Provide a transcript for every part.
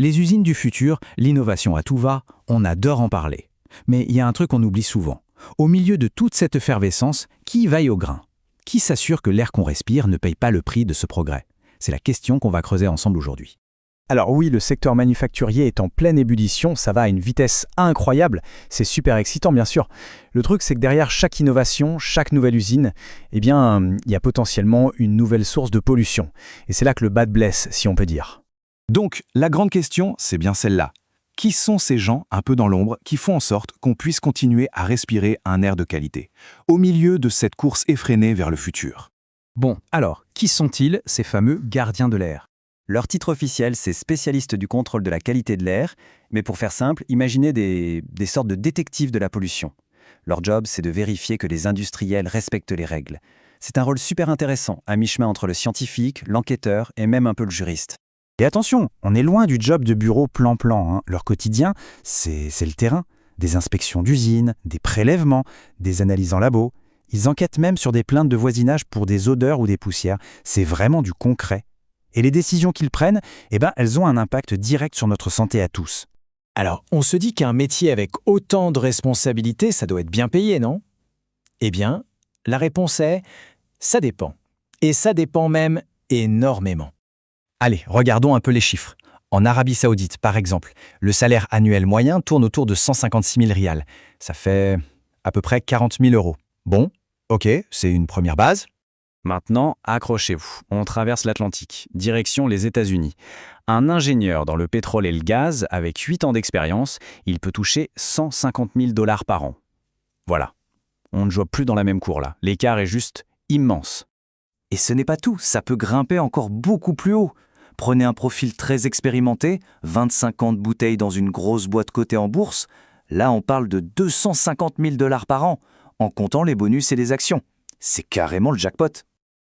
Les usines du futur, l'innovation à tout va, on adore en parler. Mais il y a un truc qu'on oublie souvent. Au milieu de toute cette effervescence, qui veille au grain? Qui s'assure que l'air qu'on respire ne paye pas le prix de ce progrès? C'est la question qu'on va creuser ensemble aujourd'hui. Alors oui, le secteur manufacturier est en pleine ébullition, ça va à une vitesse incroyable, c'est super excitant bien sûr. Le truc c'est que derrière chaque innovation, chaque nouvelle usine, il y a potentiellement une nouvelle source de pollution. Et c'est là que le bas blesse, si on peut dire. Donc, la grande question, c'est bien celle-là. Qui sont ces gens un peu dans l'ombre qui font en sorte qu'on puisse continuer à respirer un air de qualité, au milieu de cette course effrénée vers le futur? Bon, alors, qui sont-ils, ces fameux gardiens de l'air? Leur titre officiel, c'est spécialiste du contrôle de la qualité de l'air, mais pour faire simple, imaginez des sortes de détectives de la pollution. Leur job, c'est de vérifier que les industriels respectent les règles. C'est un rôle super intéressant, à mi-chemin entre le scientifique, l'enquêteur et même un peu le juriste. Et attention, on est loin du job de bureau plan-plan, hein. Leur quotidien, c'est le terrain. Des inspections d'usines, des prélèvements, des analyses en labo. Ils enquêtent même sur des plaintes de voisinage pour des odeurs ou des poussières. C'est vraiment du concret. Et les décisions qu'ils prennent, elles ont un impact direct sur notre santé à tous. Alors, on se dit qu'un métier avec autant de responsabilités, ça doit être bien payé, non? Eh bien, la réponse est « ça dépend ». Et ça dépend même énormément. Allez, regardons un peu les chiffres. En Arabie Saoudite, par exemple, le salaire annuel moyen tourne autour de 156 000 rials. Ça fait à peu près 40 000 euros. Bon, ok, c'est une première base. Maintenant, accrochez-vous. On traverse l'Atlantique, direction les États-Unis. Un ingénieur dans le pétrole et le gaz, avec 8 ans d'expérience, il peut toucher 150 000 $ par an. Voilà. On ne joue plus dans la même cour là. L'écart est juste immense. Et ce n'est pas tout, ça peut grimper encore beaucoup plus haut. Prenez un profil très expérimenté, 25 ans de bouteilles dans une grosse boîte cotée en bourse. Là, on parle de 250 000 $ par an, en comptant les bonus et les actions. C'est carrément le jackpot.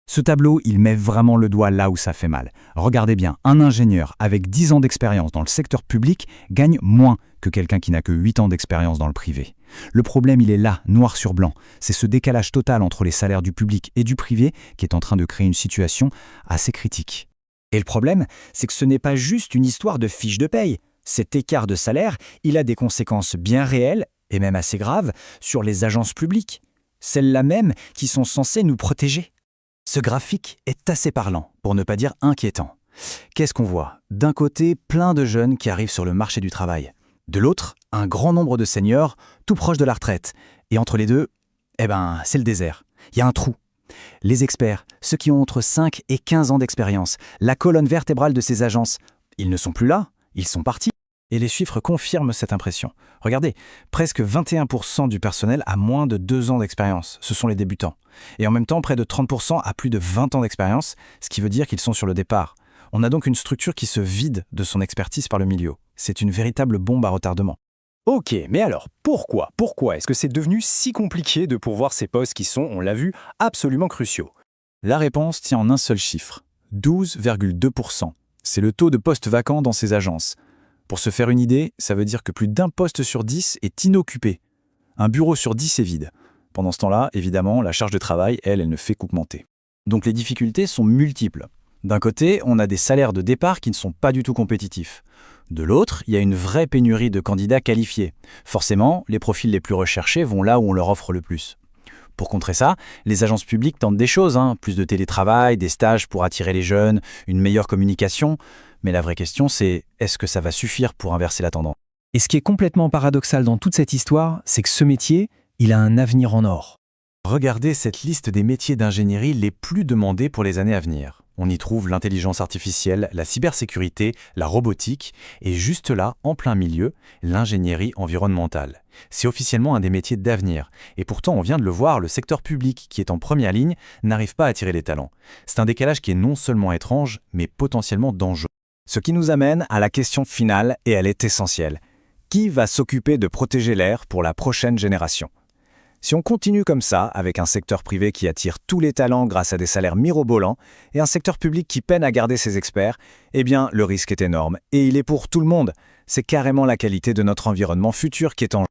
Ce tableau, il met vraiment le doigt là où ça fait mal. Regardez bien, un ingénieur avec 10 ans d'expérience dans le secteur public gagne moins que quelqu'un qui n'a que 8 ans d'expérience dans le privé. Le problème, il est là, noir sur blanc. C'est ce décalage total entre les salaires du public et du privé qui est en train de créer une situation assez critique. Et le problème, c'est que ce n'est pas juste une histoire de fiche de paye. Cet écart de salaire, il a des conséquences bien réelles, et même assez graves, sur les agences publiques. Celles-là même qui sont censées nous protéger. Ce graphique est assez parlant, pour ne pas dire inquiétant. Qu'est-ce qu'on voit? D'un côté, plein de jeunes qui arrivent sur le marché du travail. De l'autre, un grand nombre de seniors, tout proches de la retraite. Et entre les deux, c'est le désert. Il y a un trou. Les experts, ceux qui ont entre 5 et 15 ans d'expérience, la colonne vertébrale de ces agences, ils ne sont plus là, ils sont partis. Et les chiffres confirment cette impression. Regardez, presque 21% du personnel a moins de 2 ans d'expérience. Ce sont les débutants. Et en même temps, près de 30% a plus de 20 ans d'expérience, ce qui veut dire qu'ils sont sur le départ. On a donc une structure qui se vide de son expertise par le milieu. C'est une véritable bombe à retardement. Ok, mais alors, pourquoi est-ce que c'est devenu si compliqué de pourvoir ces postes qui sont, on l'a vu, absolument cruciaux? La réponse tient en un seul chiffre, 12,2%. C'est le taux de postes vacants dans ces agences. Pour se faire une idée, ça veut dire que plus d'un poste sur 10 est inoccupé. Un bureau sur 10 est vide. Pendant ce temps-là, évidemment, la charge de travail, elle ne fait qu'augmenter. Donc les difficultés sont multiples. D'un côté, on a des salaires de départ qui ne sont pas du tout compétitifs. De l'autre, il y a une vraie pénurie de candidats qualifiés. Forcément, les profils les plus recherchés vont là où on leur offre le plus. Pour contrer ça, les agences publiques tentent des choses, plus de télétravail, des stages pour attirer les jeunes, une meilleure communication. Mais la vraie question, c'est est-ce que ça va suffire pour inverser la tendance? Et ce qui est complètement paradoxal dans toute cette histoire, c'est que ce métier, il a un avenir en or. Regardez cette liste des métiers d'ingénierie les plus demandés pour les années à venir. On y trouve l'intelligence artificielle, la cybersécurité, la robotique et juste là, en plein milieu, l'ingénierie environnementale. C'est officiellement un des métiers d'avenir. Et pourtant, on vient de le voir, le secteur public, qui est en première ligne, n'arrive pas à attirer les talents. C'est un décalage qui est non seulement étrange, mais potentiellement dangereux. Ce qui nous amène à la question finale, et elle est essentielle. Qui va s'occuper de protéger l'air pour la prochaine génération? Si on continue comme ça, avec un secteur privé qui attire tous les talents grâce à des salaires mirobolants, et un secteur public qui peine à garder ses experts, le risque est énorme, et il est pour tout le monde. C'est carrément la qualité de notre environnement futur qui est en jeu.